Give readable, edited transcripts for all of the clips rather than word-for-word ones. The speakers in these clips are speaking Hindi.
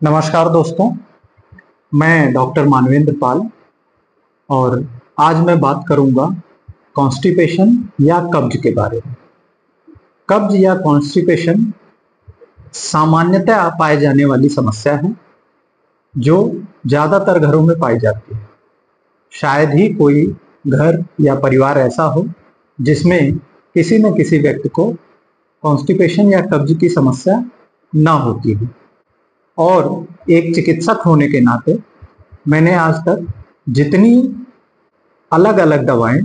नमस्कार दोस्तों, मैं डॉक्टर मानवेंद्र पाल और आज मैं बात करूंगा कॉन्स्टिपेशन या कब्ज के बारे में। कब्ज या कॉन्स्टिपेशन सामान्यतः पाए जाने वाली समस्या है जो ज़्यादातर घरों में पाई जाती है। शायद ही कोई घर या परिवार ऐसा हो जिसमें किसी न किसी व्यक्ति को कॉन्स्टिपेशन या कब्ज की समस्या ना होती हो। और एक चिकित्सक होने के नाते मैंने आज तक जितनी अलग अलग दवाएं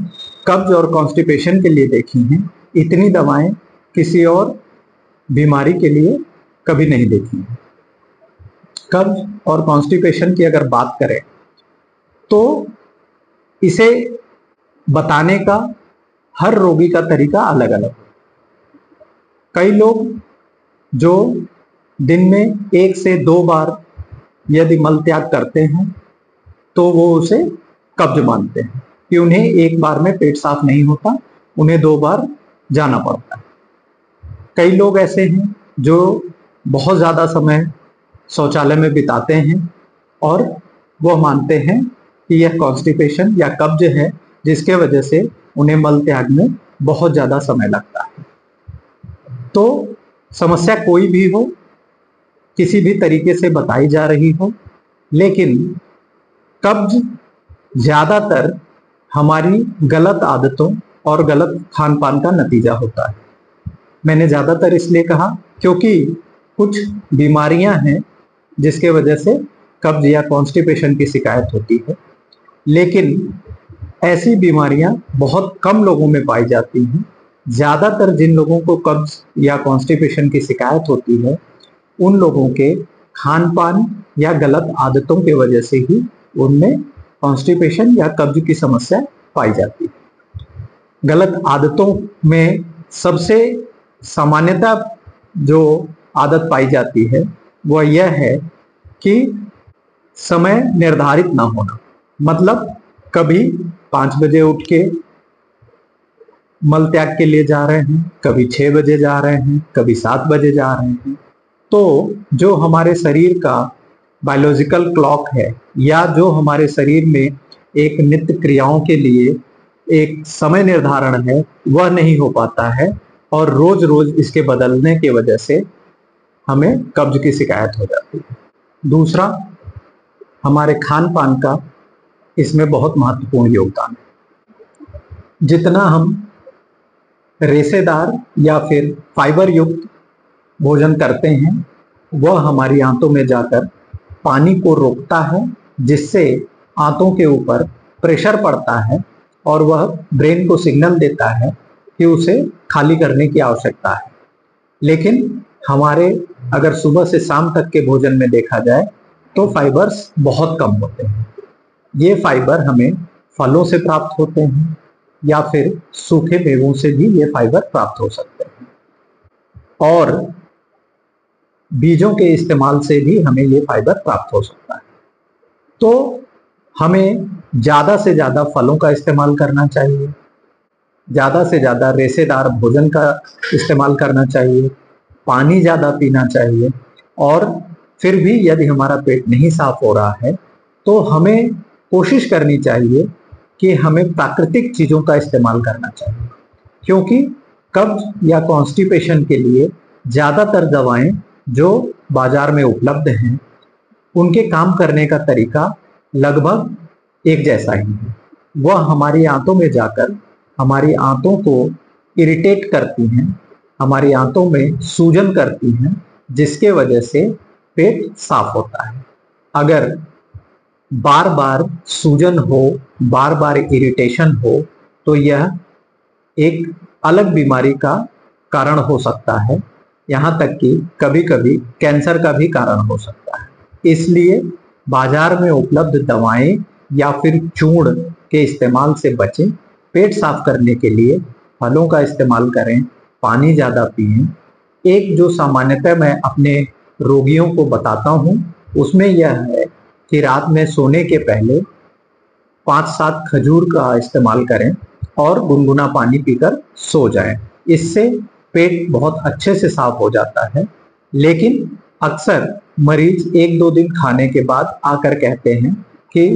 कब्ज और कॉन्स्टिपेशन के लिए देखी हैं, इतनी दवाएं किसी और बीमारी के लिए कभी नहीं देखी हैं। कब्ज और कॉन्स्टिपेशन की अगर बात करें तो इसे बताने का हर रोगी का तरीका अलग अलग है। कई लोग जो दिन में 1 से 2 बार यदि मल त्याग करते हैं तो वो उसे कब्ज मानते हैं कि उन्हें एक बार में पेट साफ नहीं होता, उन्हें 2 बार जाना पड़ता है। कई लोग ऐसे हैं जो बहुत ज़्यादा समय शौचालय में बिताते हैं और वह मानते हैं कि यह कॉन्स्टिपेशन या कब्ज है, जिसके वजह से उन्हें मल त्याग में बहुत ज़्यादा समय लगता है। तो समस्या कोई भी हो, किसी भी तरीके से बताई जा रही हो, लेकिन कब्ज ज़्यादातर हमारी गलत आदतों और गलत खान पान का नतीजा होता है। मैंने ज़्यादातर इसलिए कहा क्योंकि कुछ बीमारियां हैं जिसके वजह से कब्ज या कॉन्स्टिपेशन की शिकायत होती है, लेकिन ऐसी बीमारियां बहुत कम लोगों में पाई जाती हैं। ज़्यादातर जिन लोगों को कब्ज या कॉन्स्टिपेशन की शिकायत होती है, उन लोगों के खान पान या गलत आदतों की वजह से ही उनमें कॉन्स्टिपेशन या कब्ज की समस्या पाई जाती है। गलत आदतों में सबसे सामान्यतः जो आदत पाई जाती है वह यह है कि समय निर्धारित ना होना। मतलब कभी 5 बजे उठ के मल त्याग के लिए जा रहे हैं, कभी 6 बजे जा रहे हैं, कभी 7 बजे जा रहे हैं। तो जो हमारे शरीर का बायोलॉजिकल क्लॉक है या जो हमारे शरीर में एक नित्य क्रियाओं के लिए एक समय निर्धारण है, वह नहीं हो पाता है और रोज रोज इसके बदलने की वजह से हमें कब्ज की शिकायत हो जाती है। दूसरा, हमारे खान पान का इसमें बहुत महत्वपूर्ण योगदान है। जितना हम रेशेदार या फिर फाइबर युक्त भोजन करते हैं, वह हमारी आंतों में जाकर पानी को रोकता है, जिससे आंतों के ऊपर प्रेशर पड़ता है और वह ब्रेन को सिग्नल देता है कि उसे खाली करने की आवश्यकता है। लेकिन हमारे अगर सुबह से शाम तक के भोजन में देखा जाए तो फाइबर्स बहुत कम होते हैं। ये फाइबर हमें फलों से प्राप्त होते हैं या फिर सूखे मेवों से भी ये फाइबर प्राप्त हो सकते हैं और बीजों के इस्तेमाल से भी हमें ये फाइबर प्राप्त हो सकता है। तो हमें ज़्यादा से ज़्यादा फलों का इस्तेमाल करना चाहिए, ज़्यादा से ज़्यादा रेशेदार भोजन का इस्तेमाल करना चाहिए, पानी ज़्यादा पीना चाहिए और फिर भी यदि हमारा पेट नहीं साफ हो रहा है तो हमें कोशिश करनी चाहिए कि हमें प्राकृतिक चीज़ों का इस्तेमाल करना चाहिए, क्योंकि कब्ज या कॉन्स्टिपेशन के लिए ज़्यादातर दवाएं जो बाजार में उपलब्ध हैं, उनके काम करने का तरीका लगभग एक जैसा ही है। वह हमारी आंतों में जाकर हमारी आंतों को इरिटेट करती हैं, हमारी आंतों में सूजन करती हैं, जिसके वजह से पेट साफ होता है। अगर बार बार सूजन हो, बार बार इरिटेशन हो, तो यह एक अलग बीमारी का कारण हो सकता है, यहाँ तक कि कभी कभी कैंसर का भी कारण हो सकता है। इसलिए बाजार में उपलब्ध दवाएं या फिर चूर्ण के इस्तेमाल से बचें। पेट साफ करने के लिए फलों का इस्तेमाल करें, पानी ज़्यादा पिएं। एक जो सामान्यतः मैं अपने रोगियों को बताता हूँ उसमें यह है कि रात में सोने के पहले 5-7 खजूर का इस्तेमाल करें और गुनगुना पानी पीकर सो जाएं। इससे पेट बहुत अच्छे से साफ हो जाता है। लेकिन अक्सर मरीज 1-2 दिन खाने के बाद आकर कहते हैं कि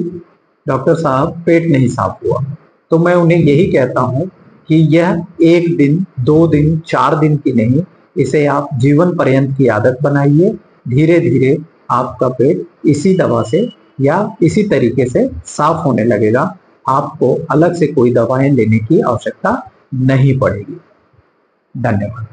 डॉक्टर साहब पेट नहीं साफ हुआ, तो मैं उन्हें यही कहता हूँ कि यह 1 दिन, 2 दिन, 4 दिन की नहीं, इसे आप जीवन पर्यंत की आदत बनाइए। धीरे-धीरे आपका पेट इसी दवा से या इसी तरीके से साफ होने लगेगा। आपको अलग से कोई दवाएं लेने की आवश्यकता नहीं पड़ेगी। धन्यवाद।